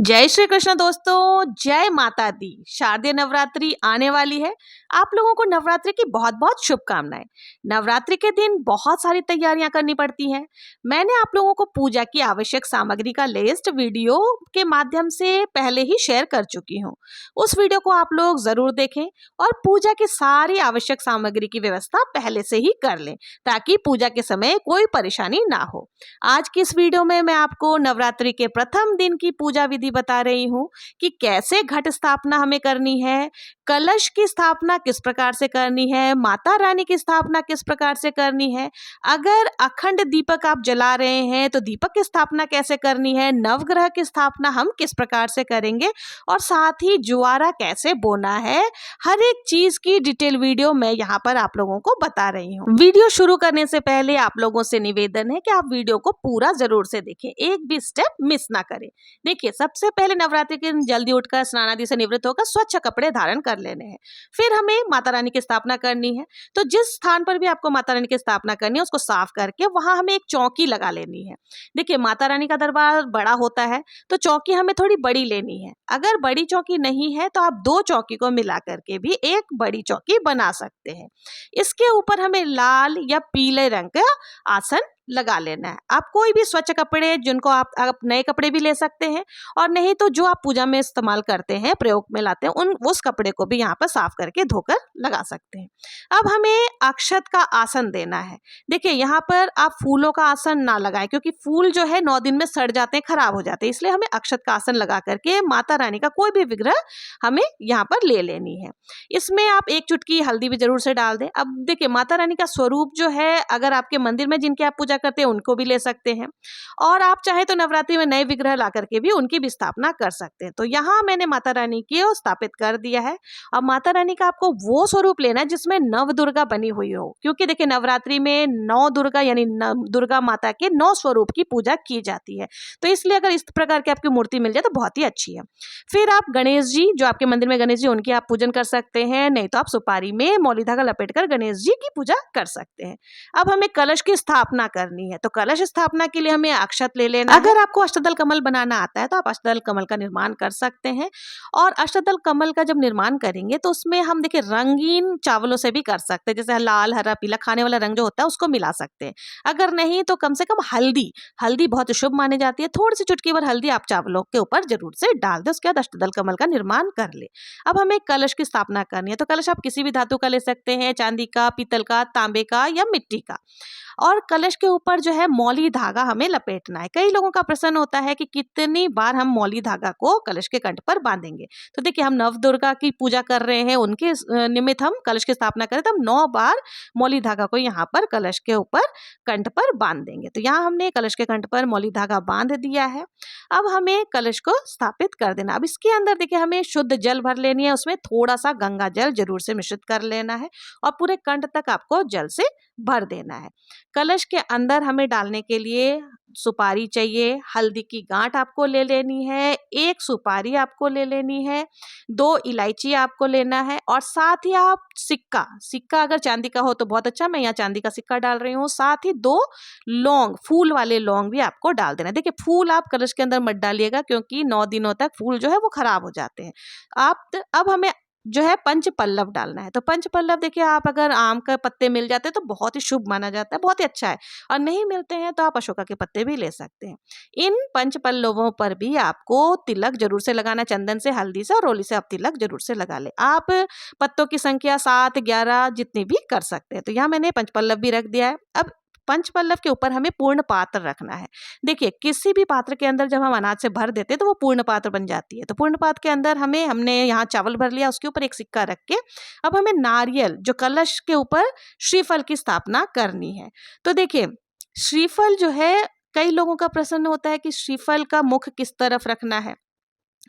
जय श्री कृष्ण दोस्तों, जय माता दी। शारदीय नवरात्रि आने वाली है। आप लोगों को नवरात्रि की बहुत बहुत शुभकामनाएं। नवरात्रि के दिन बहुत सारी तैयारियां करनी पड़ती हैं। मैंने आप लोगों को पूजा की आवश्यक सामग्री का लिस्ट वीडियो के माध्यम से पहले ही शेयर कर चुकी हूँ। उस वीडियो को आप लोग जरूर देखें और पूजा की सारी आवश्यक सामग्री की व्यवस्था पहले से ही कर लें, ताकि पूजा के समय कोई परेशानी ना हो। आज की इस वीडियो में मैं आपको नवरात्रि के प्रथम दिन की पूजा विधि बता रही हूँ कि कैसे घट स्थापना हमें करनी है, कलश की स्थापना किस प्रकार से करनी है, माता रानी की स्थापना किस प्रकार से करनी है, अगर अखंड दीपक आप जला रहे हैं तो दीपक की स्थापना कैसे करनी है, नवग्रह की स्थापना हम किस प्रकार से करेंगे और साथ ही जुआरा कैसे बोना है। हर एक चीज की डिटेल वीडियो मैं यहाँ पर आप लोगों को बता रही हूँ। वीडियो शुरू करने से पहले आप लोगों से निवेदन है कि आप वीडियो को पूरा जरूर से देखें, एक भी स्टेप मिस ना करें। देखिए, सबसे पहले नवरात्रि के दिन जल्दी उठकर स्नान आदि से निवृत्त होकर स्वच्छ कपड़े धारण कर लेने हैं। फिर हमें माता रानी की स्थापना करनी है। तो जिस स्थान पर भी आपको माता रानी की स्थापना करनी है उसको साफ करके वहां हमें एक चौकी लगा लेनी है। देखिए, माता रानी का दरबार बड़ा होता है तो चौकी हमें थोड़ी बड़ी लेनी है। अगर बड़ी चौकी नहीं है तो आप दो चौकी को मिला करके भी एक बड़ी चौकी बना सकते हैं। इसके ऊपर हमें लाल या पीले रंग का आसन लगा लेना है। आप कोई भी स्वच्छ कपड़े, जिनको आप नए कपड़े भी ले सकते हैं, और नहीं तो जो आप पूजा में इस्तेमाल करते हैं, प्रयोग में लाते हैं, उस कपड़े को भी यहाँ पर साफ करके धोकर लगा सकते हैं। अब हमें अक्षत का आसन देना है। देखिए, यहाँ पर आप फूलों का आसन ना लगाएं, क्योंकि फूल जो है 9 दिन में सड़ जाते हैं, खराब हो जाते हैं। इसलिए हमें अक्षत का आसन लगा करके माता रानी का कोई भी विग्रह हमें यहाँ पर ले लेनी है। इसमें आप एक चुटकी हल्दी भी जरूर से डाल दें। अब देखिए, माता रानी का स्वरूप जो है, अगर आपके मंदिर में जिनकी आप पूजा करते हैं उनको भी ले सकते हैं, और आप चाहे तो नवरात्रि में नए विग्रह ला करके भी उनकी भी स्थापना कर सकते हैं। तो यहाँ मैंने माता रानी की स्थापित कर दिया है। अब माता रानी का आपको वो स्वरूप लेना है जिसमें नव दुर्गा बनी हुई हो, क्योंकि देखिए, नवरात्रि में 9 दुर्गा यानी दुर्गा माता के 9 स्वरूप की पूजा की जाती है। तो इसलिए अगर इस प्रकार की आपकी मूर्ति मिल जाए तो बहुत ही अच्छी है। फिर आप गणेश जी, जो आपके मंदिर में गणेश जी, उनकी आप पूजन कर सकते हैं, नहीं तो आप सुपारी में मौली धागा लपेटकर गणेश जी की पूजा कर सकते हैं। अब हमें कलश की स्थापना करनी है, तो कलश स्थापना के लिए हमें अक्षत ले लेना है। अगर आपको अष्टदल कमल बनाना आता है तो आप अष्टदल कमल का निर्माण कर सकते हैं, और अष्टदल कमल का जब निर्माण करेंगे तो उसमें हम देखिए रंगीन चावलों से भी कर सकते हैं, जैसे लाल, हरा, पीला खाने वाला रंग जो होता है उसको मिला सकते हैं। अगर नहीं तो कम से कम हल्दी, हल्दी बहुत शुभ मानी जाती है, थोड़ी सी चुटकी भर हल्दी आप चावलों के ऊपर जरूर से डाल दें। उसके बाद अष्टदल कमल का निर्माण कर ले। अब हमें कलश की स्थापना करनी है, तो कलश आप किसी भी धातु का ले सकते हैं, चांदी का, पीतल का, तांबे का या मिट्टी का। और कलश के ऊपर जो है मौली धागा हमें लपेटना है। कई लोगों का प्रश्न होता है कि कितनी बार हम मौली धागा को कलश के कंठ पर बांधेंगे। तो देखिए, हम नव दुर्गा की पूजा कर रहे हैं, उनके निमित्त हम कलश की स्थापना करें तो हम 9 बार मौली धागा को यहाँ पर कलश के ऊपर कंठ पर बांध देंगे। तो यहाँ हमने कलश के कंठ पर मौली धागा बांध दिया है। अब हमें कलश को स्थापित कर देना। अब इसके अंदर देखिए, हमें शुद्ध जल भर लेनी है, उसमें थोड़ा सा गंगा जल जरूर से मिश्रित कर लेना है, और पूरे कंठ तक आपको जल से भर देना है। कलश के अंदर हमें डालने के लिए सुपारी चाहिए, हल्दी की गांठ आपको ले लेनी है, एक सुपारी आपको ले लेनी है, 2 इलायची आपको लेना है, और साथ ही आप सिक्का, सिक्का अगर चांदी का हो तो बहुत अच्छा, मैं यहाँ चांदी का सिक्का डाल रही हूँ। साथ ही 2 लौंग, फूल वाले लौंग भी आपको डाल देना है। देखिए, फूल आप कलश के अंदर मत डालिएगा, क्योंकि 9 दिनों तक फूल जो है वो खराब हो जाते हैं। अब हमें जो है पंच पल्लव डालना है। तो पंच पल्लव देखिए, आप अगर आम के पत्ते मिल जाते हैं तो बहुत ही शुभ माना जाता है, बहुत ही अच्छा है, और नहीं मिलते हैं तो आप अशोका के पत्ते भी ले सकते हैं। इन पंच पल्लवों पर भी आपको तिलक जरूर से लगाना, चंदन से, हल्दी से और रोली से आप तिलक जरूर से लगा ले। आप पत्तों की संख्या 7, 11 जितनी भी कर सकते हैं। तो यहाँ मैंने पंच पल्लव भी रख दिया है। अब पंच पल्लव के ऊपर हमें पूर्ण पात्र रखना है। देखिए, किसी भी पात्र के अंदर जब हम अनाज से भर देते हैं तो वो पूर्ण पात्र बन जाती है। तो पूर्ण पात्र के अंदर हमने यहाँ चावल भर लिया, उसके ऊपर एक सिक्का रख के अब हमें नारियल, जो कलश के ऊपर श्रीफल की स्थापना करनी है। तो देखिए, श्रीफल जो है, कई लोगों का प्रश्न होता है कि श्रीफल का मुख किस तरफ रखना है।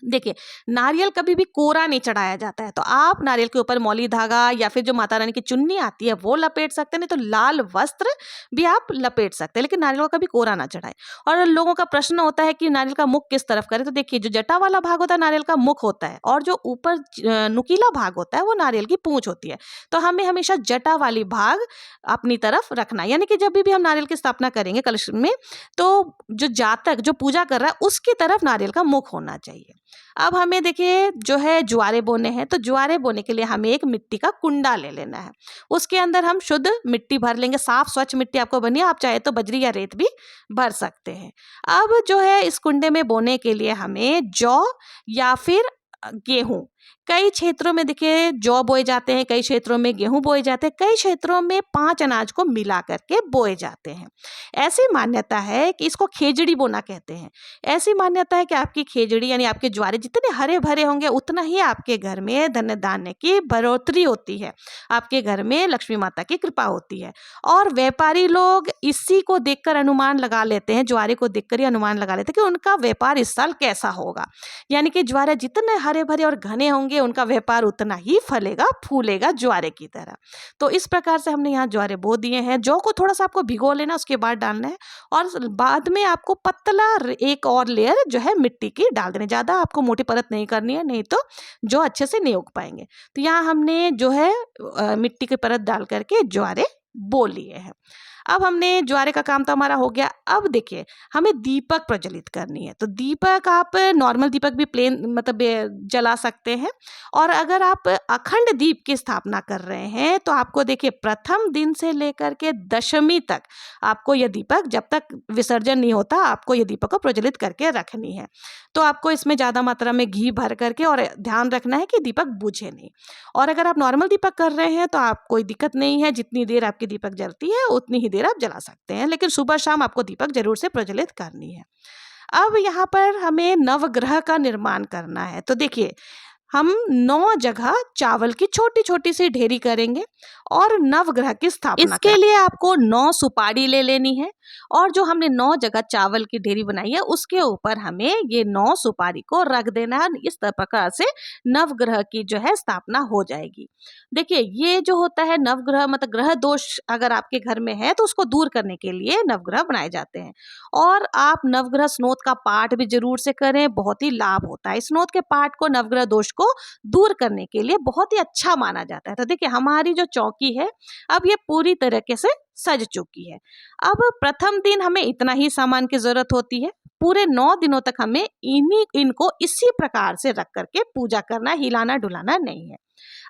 देखिए, नारियल कभी भी कोरा नहीं चढ़ाया जाता है, तो आप नारियल के ऊपर मौली धागा या फिर जो माता रानी की चुन्नी आती है वो लपेट सकते हैं, नहीं तो लाल वस्त्र भी आप लपेट सकते हैं, लेकिन नारियल को कभी कोरा ना चढ़ाएं। और लोगों का प्रश्न होता है कि नारियल का मुख किस तरफ करें, तो देखिए, जो जटा वाला भाग होता है नारियल का मुख होता है, और जो ऊपर नुकीला भाग होता है वो नारियल की पूंछ होती है। तो हमें हमेशा जटा वाली भाग अपनी तरफ रखना, यानी कि जब भी हम नारियल की स्थापना करेंगे कलश में, तो जो जातक जो पूजा कर रहा है उसकी तरफ नारियल का मुख होना चाहिए। अब हमें देखिए जो है ज्वारे बोने हैं, तो ज्वारे बोने के लिए हमें एक मिट्टी का कुंडा ले लेना है। उसके अंदर हम शुद्ध मिट्टी भर लेंगे, साफ स्वच्छ मिट्टी आपको बनी है, आप चाहे तो बजरी या रेत भी भर सकते हैं। अब जो है इस कुंडे में बोने के लिए हमें जौ या फिर गेहूं, कई क्षेत्रों में देखिए जौ बोए जाते हैं, कई क्षेत्रों में गेहूं बोए जाते हैं, कई क्षेत्रों में 5 अनाज को मिला करके बोए जाते हैं। ऐसी मान्यता है कि इसको खेजड़ी बोना कहते हैं। ऐसी मान्यता है कि आपकी खेजड़ी यानी आपके ज्वारे जितने हरे भरे होंगे उतना ही आपके घर में धन धान्य की बढ़ोतरी होती है, आपके घर में लक्ष्मी माता की कृपा होती है। और व्यापारी लोग इसी को देखकर अनुमान लगा लेते हैं, ज्वारे को देखकर ही अनुमान लगा लेते हैं कि उनका व्यापार इस साल कैसा होगा। यानी कि ज्वारे जितने हरे भरे और घने होंगे उनका व्यापार उतना ही फलेगा फूलेगा ज्वारे की तरह। तो इस प्रकार से हमने यहाँ ज्वारे बो दिए हैं। जौ को थोड़ा सा आपको भिगो लेना, उसके बाद डालना है, और बाद में आपको पतला एक और लेयर जो है मिट्टी की डाल देनी, ज़्यादा आपको मोटी परत नहीं करनी है, नहीं तो जौ अच्छे से नहीं उग पाएंगे। तो यहाँ हमने जो है मिट्टी की परत डाल करके ज्वारे बो लिए हैं। अब हमने ज्वारे का काम तो हमारा हो गया। अब देखिए हमें दीपक प्रज्वलित करनी है, तो दीपक आप नॉर्मल दीपक भी प्लेन मतलब जला सकते हैं, और अगर आप अखंड दीप की स्थापना कर रहे हैं तो आपको देखिए प्रथम दिन से लेकर के दशमी तक आपको यह दीपक, जब तक विसर्जन नहीं होता, आपको यह दीपक को प्रज्वलित करके रखनी है। तो आपको इसमें ज़्यादा मात्रा में घी भर करके और ध्यान रखना है कि दीपक बुझे नहीं। और अगर आप नॉर्मल दीपक कर रहे हैं तो आप कोई दिक्कत नहीं है, जितनी देर आपकी दीपक जलती है उतनी ही देर आप जला सकते हैं, लेकिन सुबह शाम आपको दीपक जरूर से प्रज्वलित करनी है। अब यहाँ पर हमें नवग्रह का निर्माण करना है, तो देखिए हम 9 जगह चावल की छोटी छोटी सी ढेरी करेंगे और नवग्रह की स्थापना इसके लिए आपको 9 सुपारी ले लेनी है, और जो हमने 9 जगह चावल की ढेरी बनाई है उसके ऊपर हमें ये 9 सुपारी को रख देना है। इस प्रकार से नवग्रह की जो है स्थापना हो जाएगी। देखिए ये जो होता है नवग्रह, मतलब ग्रह दोष अगर आपके घर में है तो उसको दूर करने के लिए नवग्रह बनाए जाते हैं। और आप नवग्रह स्नोत का पाठ भी जरूर से करें, बहुत ही लाभ होता है। स्नोत के पाठ को नवग्रह दोष को दूर करने के लिए बहुत ही अच्छा माना जाता है। तो देखिए हमारी जो चौकी है अब ये पूरी तरीके से सज चुकी है। अब प्रथम दिन हमें इतना ही सामान की जरूरत होती है, पूरे 9 दिनों तक हमें इनको इसी प्रकार से रख करके पूजा करना, हिलाना डुलाना नहीं है।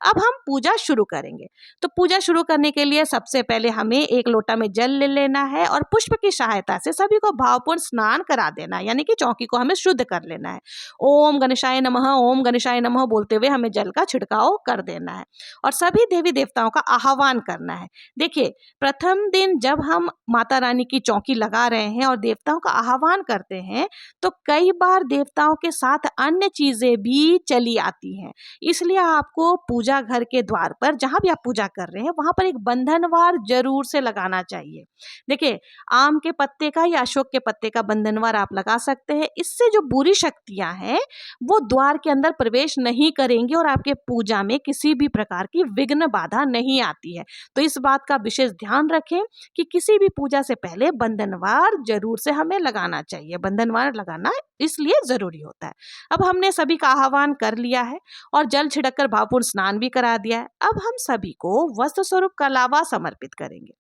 अब हम पूजा शुरू करेंगे, तो पूजा शुरू करने के लिए सबसे पहले हमें एक लोटा में जल ले लेना है और पुष्प की सहायता से सभी को भावपूर्ण स्नान करा देना है, यानी कि चौकी को हमें शुद्ध कर लेना है। ओम गणेशाय नमः, ओम गणेशाय नमः बोलते हुए हमें जल का छिड़काव कर देना है और सभी देवी देवताओं का आह्वान करना है। देखिए प्रथम दिन जब हम माता रानी की चौकी लगा रहे हैं और देवताओं का आह्वान करते हैं तो कई बार देवताओं के साथ अन्य चीजें भी चली आती हैं, इसलिए आपको पूजा घर के द्वार पर जहां भी आप पूजा कर रहे हैं वहां पर एक बंधनवार जरूर से लगाना चाहिए। देखिए आम के पत्ते का या अशोक के पत्ते का बंधनवार आप लगा सकते हैं, इससे जो बुरी शक्तियां हैं वो द्वार के अंदर प्रवेश नहीं करेंगी और आपके पूजा में किसी भी प्रकार की विघ्न बाधा नहीं आती है। तो इस बात का विशेष ध्यान रखें कि किसी भी पूजा से पहले बंधनवार जरूर से हमें लगाना चाहिए। बंधनवार लगाना इसलिए जरूरी होता है। अब हमने सभी का आह्वान कर लिया है और जल छिड़क कर भावपूर्ण स्नान भी करा दिया है। अब हम सभी को वस्त्र स्वरूप कलावा समर्पित करेंगे।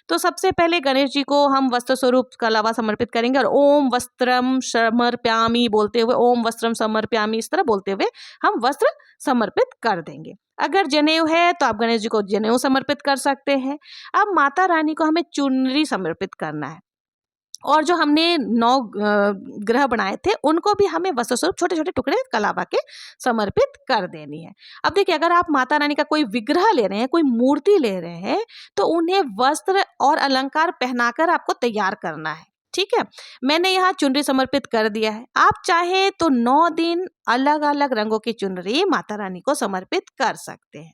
तो सबसे पहले गणेश जी को हम वस्त्र स्वरूप कलावा समर्पित करेंगे और ओम वस्त्रम समर्पयामि बोलते हुए, ओम वस्त्रम समर्पयामि इस तरह बोलते हुए हम वस्त्र समर्पित कर देंगे। अगर जनेऊ है तो आप गणेश जी को जनेऊ समर्पित कर सकते हैं। अब माता रानी को हमें चुनरी समर्पित करना है और जो हमने 9 ग्रह बनाए थे उनको भी हमें वस्त्र स्वरूप छोटे छोटे टुकड़े कलावा के समर्पित कर देनी है। अब देखिए अगर आप माता रानी का कोई विग्रह ले रहे हैं, कोई मूर्ति ले रहे हैं, तो उन्हें वस्त्र और अलंकार पहनाकर आपको तैयार करना है। ठीक है, मैंने यहाँ चुनरी समर्पित कर दिया है। आप चाहे तो 9 दिन अलग अलग रंगों की चुनरी माता रानी को समर्पित कर सकते हैं।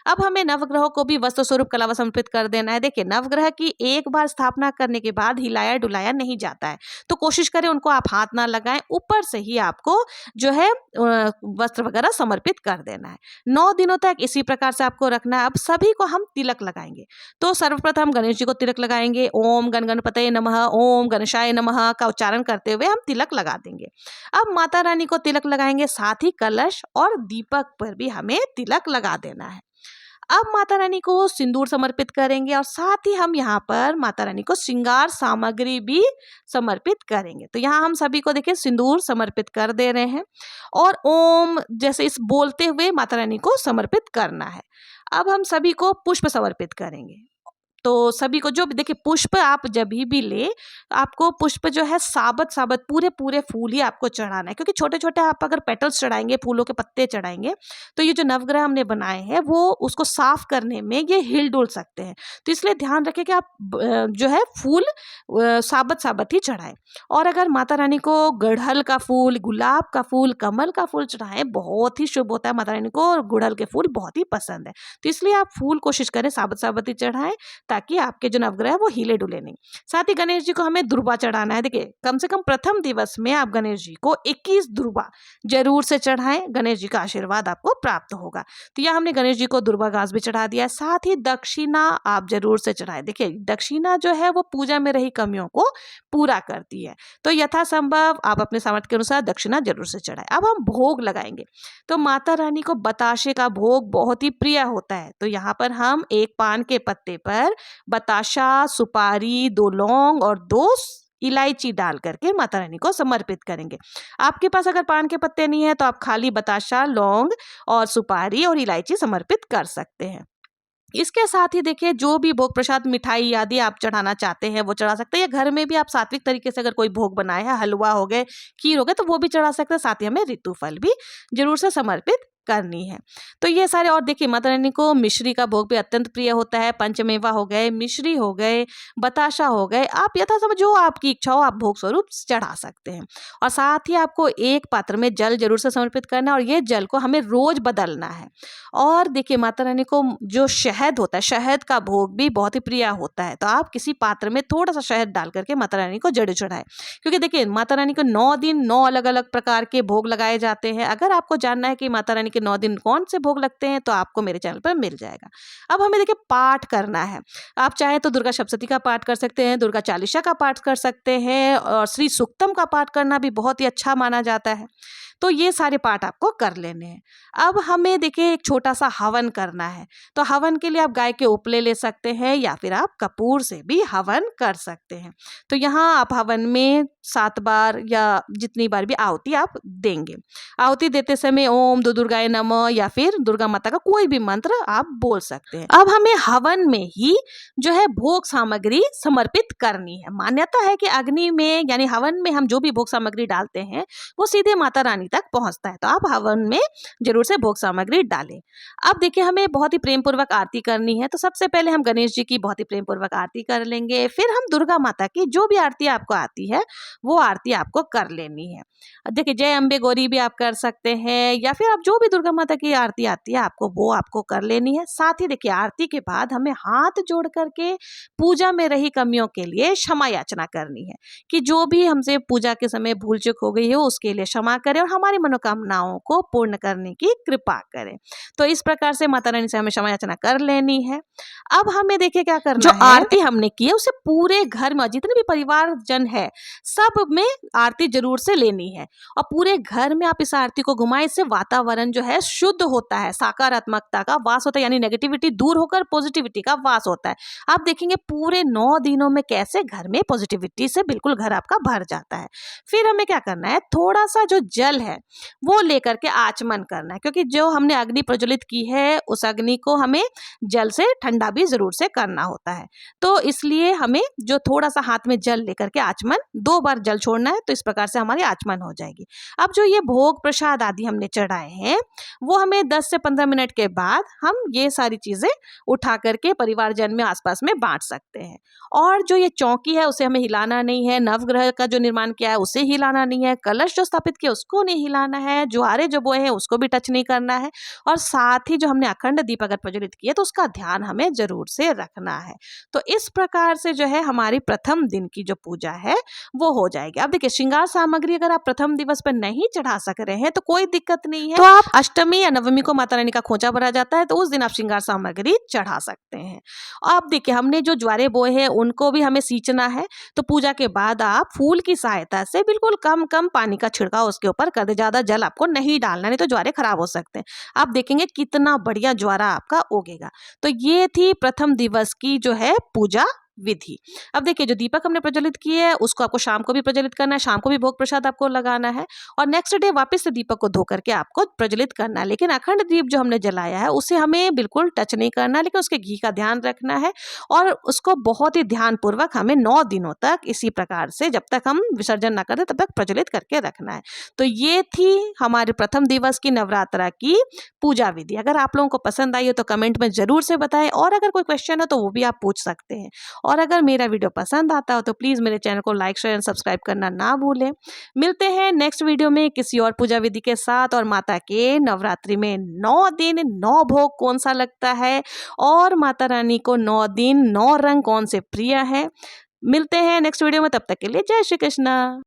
अब हमें नवग्रहों को भी वस्त्र स्वरूप कलावा समर्पित कर देना है। देखिए नवग्रह की एक बार स्थापना करने के बाद हिलाया डुलाया नहीं जाता है, तो कोशिश करें उनको आप हाथ ना लगाएं, ऊपर से ही आपको जो है वस्त्र वगैरह समर्पित कर देना है। 9 दिनों तक इसी प्रकार से आपको रखना है। अब सभी को हम तिलक लगाएंगे। तो सर्वप्रथम गणेश जी को तिलक लगाएंगे। ओम गण गणपतये नमः, ओम गणेशाय नमः का उच्चारण करते हुए हम तिलक लगा देंगे। अब माता रानी को तिलक लगाएंगे, साथ ही कलश और दीपक पर भी हमें तिलक लगा देना है। अब माता रानी को सिंदूर समर्पित करेंगे और साथ ही हम यहाँ पर माता रानी को श्रृंगार सामग्री भी समर्पित करेंगे। तो यहाँ हम सभी को देखिए सिंदूर समर्पित कर दे रहे हैं और ओम जैसे इस बोलते हुए माता रानी को समर्पित करना है। अब हम सभी को पुष्प समर्पित करेंगे। तो सभी को जो भी देखिए पुष्प आप जब भी ले, आपको पुष्प जो है साबत साबत पूरे पूरे फूल ही आपको चढ़ाना है, क्योंकि छोटे छोटे आप अगर पेटल्स चढ़ाएंगे, फूलों के पत्ते चढ़ाएंगे, तो ये जो नवग्रह हमने बनाए हैं वो उसको साफ करने में ये हिल डुल सकते हैं। तो इसलिए ध्यान रखें कि आप जो है फूल साबत साबत ही चढ़ाएं। और अगर माता रानी को गुड़हल का फूल, गुलाब का फूल, कमल का फूल चढ़ाएं, बहुत ही शुभ होता है। माता रानी को गुड़हल के फूल बहुत ही पसंद है, तो इसलिए आप फूल कोशिश करें साबत साबत ही चढ़ाएं, ताकि आपके जो नवग्रह है वो हिले डुले नहीं। साथ ही गणेश जी को हमें दुर्वा चढ़ाना है। देखिए कम से कम प्रथम दिवस में आप गणेश जी को 21 दुर्वा जरूर से चढ़ाएं, गणेश जी का आशीर्वाद आपको प्राप्त होगा। तो यह हमने गणेश जी को दुर्वा घास भी चढ़ा दिया है। साथ ही दक्षिणा आप जरूर से चढ़ाएं। देखिए दक्षिणा जो है वो पूजा में रही कमियों को पूरा करती है, तो यथासंभव आप अपने सामर्थ्य के अनुसार दक्षिणा जरूर से चढ़ाएं। अब हम भोग लगाएंगे। तो माता रानी को बताशे का भोग बहुत ही प्रिय होता है, तो यहाँ पर हम एक पान के पत्ते पर बताशा, सुपारी, 2 लौंग और 2 इलायची डाल करके माता रानी को समर्पित करेंगे। आपके पास अगर पान के पत्ते नहीं है तो आप खाली बताशा, लौंग और सुपारी और इलायची समर्पित कर सकते हैं। इसके साथ ही देखिए जो भी भोग प्रसाद, मिठाई आदि आप चढ़ाना चाहते हैं वो चढ़ा सकते हैं, या घर में भी आप सात्विक तरीके से अगर कोई भोग बनाए है, हलवा हो गए, खीर हो गए, तो वो भी चढ़ा सकते हैं। साथ ही हमें ऋतु फल भी जरूर से समर्पित करनी है। तो ये सारे, और देखिए माता रानी को मिश्री का भोग भी अत्यंत प्रिय होता है। पंचमेवा हो गए, मिश्री हो गए, बताशा हो गए, आप यथासंभव जो आपकी इच्छा हो आप भोग स्वरूप चढ़ा सकते हैं। और साथ ही आपको एक पात्र में जल जरूर से समर्पित करना है, और ये जल को हमें रोज बदलना है। और देखिए माता रानी को जो शहद होता है, शहद का भोग भी बहुत ही प्रिय होता है, तो आप किसी पात्र में थोड़ा सा शहद डाल करके माता रानी को जरूर चढ़ाएं। क्योंकि देखिए माता रानी को 9 दिन 9 अलग अलग प्रकार के भोग लगाए जाते हैं। अगर आपको जानना है कि माता रानी के 9 दिन कौन से भोग लगते हैं तो आपको मेरे चैनल पर मिल जाएगा। अब हमें देखिए पाठ करना है। आप चाहे तो दुर्गा सप्तशती का पाठ कर सकते हैं, दुर्गा चालीसा का पाठ कर सकते हैं, और श्री सूक्तम का पाठ करना भी बहुत ही अच्छा माना जाता है। तो ये सारे पाठ आपको कर लेने हैं। अब हमें देखिए एक छोटा सा हवन करना है। तो हवन के लिए आप गाय के उपले ले सकते हैं, या फिर आप कपूर से भी हवन कर सकते हैं। तो यहाँ आप हवन में 7 बार या जितनी बार भी आहुति आप देंगे। आहुति देते समय ओम दुर्गाय नमः या फिर दुर्गा माता का कोई भी मंत्र आप बोल सकते हैं। अब हमें हवन में ही जो है भोग सामग्री समर्पित करनी है। मान्यता है कि अग्नि में यानी हवन में हम जो भी भोग सामग्री डालते हैं वो सीधे माता रानी तक पहुंचता है, तो आप हवन में जरूर से भोग सामग्री डालें। अब देखिए हमें बहुत ही प्रेम पूर्वक आरती करनी है। तो सबसे पहले हम गणेश जी की बहुत ही प्रेम पूर्वक आरती कर लेंगे, फिर हम दुर्गा माता की जो भी आरती आपको आती है वो आरती आपको कर लेनी है। देखिए जय अम्बे गौरी भी आप कर सकते हैं, या फिर आप जो भी दुर्गा माता की आरती आती है आपको वो आपको कर लेनी है। साथ ही देखिए आरती के बाद हमें हाथ जोड़ करके पूजा में रही कमियों के लिए क्षमा याचना करनी है, कि जो भी हमसे पूजा के समय भूल चूक हो गई हो उसके लिए क्षमा करें और हमारी मनोकामनाओं को पूर्ण करने की कृपा करें। तो इस प्रकार से माता रानी से हमें क्षमा याचना कर लेनी है। अब हमें देखिए क्या करना है, जो आरती हमने की है उसे पूरे घर में जितने भी परिवार जन है सब में आरती जरूर से लेनी है, और पूरे घर में आप इस आरती को घुमाएं। इससे वातावरण जो है शुद्ध होता है, सकारात्मकता का वास होता है, यानी नेगेटिविटी दूर होकर पॉजिटिविटी का वास होता है। आप देखेंगे पूरे 9 दिनों में कैसे घर में पॉजिटिविटी से बिल्कुल घर आपका भर जाता है। फिर हमें क्या करना है, थोड़ा सा जो जल है वो लेकर के आचमन करना है, क्योंकि जो हमने अग्नि प्रज्वलित की है उस अग्नि को हमें जल से ठंडा भी जरूर से करना होता है। तो इसलिए हमें जो थोड़ा सा हाथ में जल लेकर के आचमन 2 बार जल छोड़ना है, तो इस प्रकार से हमारी आचमन हो जाएगी। अब जो ये भोग प्रसाद आदि हमने चढ़ाए हैं वो हमें 10 से 15 मिनट के बाद हम ये सारी चीजें उठा करके परिवारजन में आसपास में बांट सकते हैं। और जो ये चौकी है उसे हमें हिलाना नहीं है, नवग्रह का जो निर्माण किया है उसे हिलाना नहीं है, कलश जो स्थापित किया उसको नहीं नहीं हिलाना है, ज्वारे जो बोए हैं उसको भी टच नहीं करना है, और साथ ही जो हमने अखंड दीप अगर प्रज्वलित किए तो उसका ध्यान हमें जरूर से रखना है। तो इस प्रकार से जो है हमारी प्रथम दिन की जो पूजा है वो हो जाएगी। अब देखिए, श्रृंगार सामग्री अगर आप प्रथम दिवस पर नहीं चढ़ा सक रहे हैं तो कोई दिक्कत नहीं है, तो आप अष्टमी या नवमी को माता रानी का खोंचा भरा जाता है तो उस दिन आप श्रृंगार सामग्री चढ़ा सकते हैं। अब देखिए, हमने जो ज्वारे बोए हैं उनको भी हमें सींचना है, तो पूजा के बाद आप फूल की सहायता से बिल्कुल कम कम पानी का छिड़काव उसके ऊपर कर दे, ज्यादा जल आपको नहीं डालना, नहीं तो ज्वारे खराब हो सकते हैं। आप देखेंगे कितना बढ़िया ज्वारा आपका उगेगा। तो ये थी प्रथम दिवस की जो है पूजा विधि। अब देखिए, जो दीपक हमने प्रज्वलित किए है उसको आपको शाम को भी प्रज्वलित करना है, शाम को भी भोग प्रसाद आपको लगाना है, और नेक्स्ट डे वापस से दीपक को धो करके आपको प्रज्वलित करना है। लेकिन अखंड दीप जो हमने जलाया है उसे हमें बिल्कुल टच नहीं करना, लेकिन उसके घी का ध्यान रखना है, और उसको बहुत ही ध्यानपूर्वक हमें 9 दिनों तक इसी प्रकार से, जब तक हम विसर्जन ना करें तब तक प्रज्वलित करके रखना है। तो ये थी हमारे प्रथम दिवस की नवरात्रा की पूजा विधि। अगर आप लोगों को पसंद आई हो तो कमेंट में जरूर से बताएं, और अगर कोई क्वेश्चन हो तो वो भी आप पूछ सकते हैं। और अगर मेरा वीडियो पसंद आता हो तो प्लीज़ मेरे चैनल को लाइक, शेयर एंड सब्सक्राइब करना ना भूलें। मिलते हैं नेक्स्ट वीडियो में किसी और पूजा विधि के साथ, और माता के नवरात्रि में 9 दिन 9 भोग कौन सा लगता है, और माता रानी को 9 दिन 9 रंग कौन से प्रिय है। मिलते हैं नेक्स्ट वीडियो में, तब तक के लिए जय श्री कृष्णा।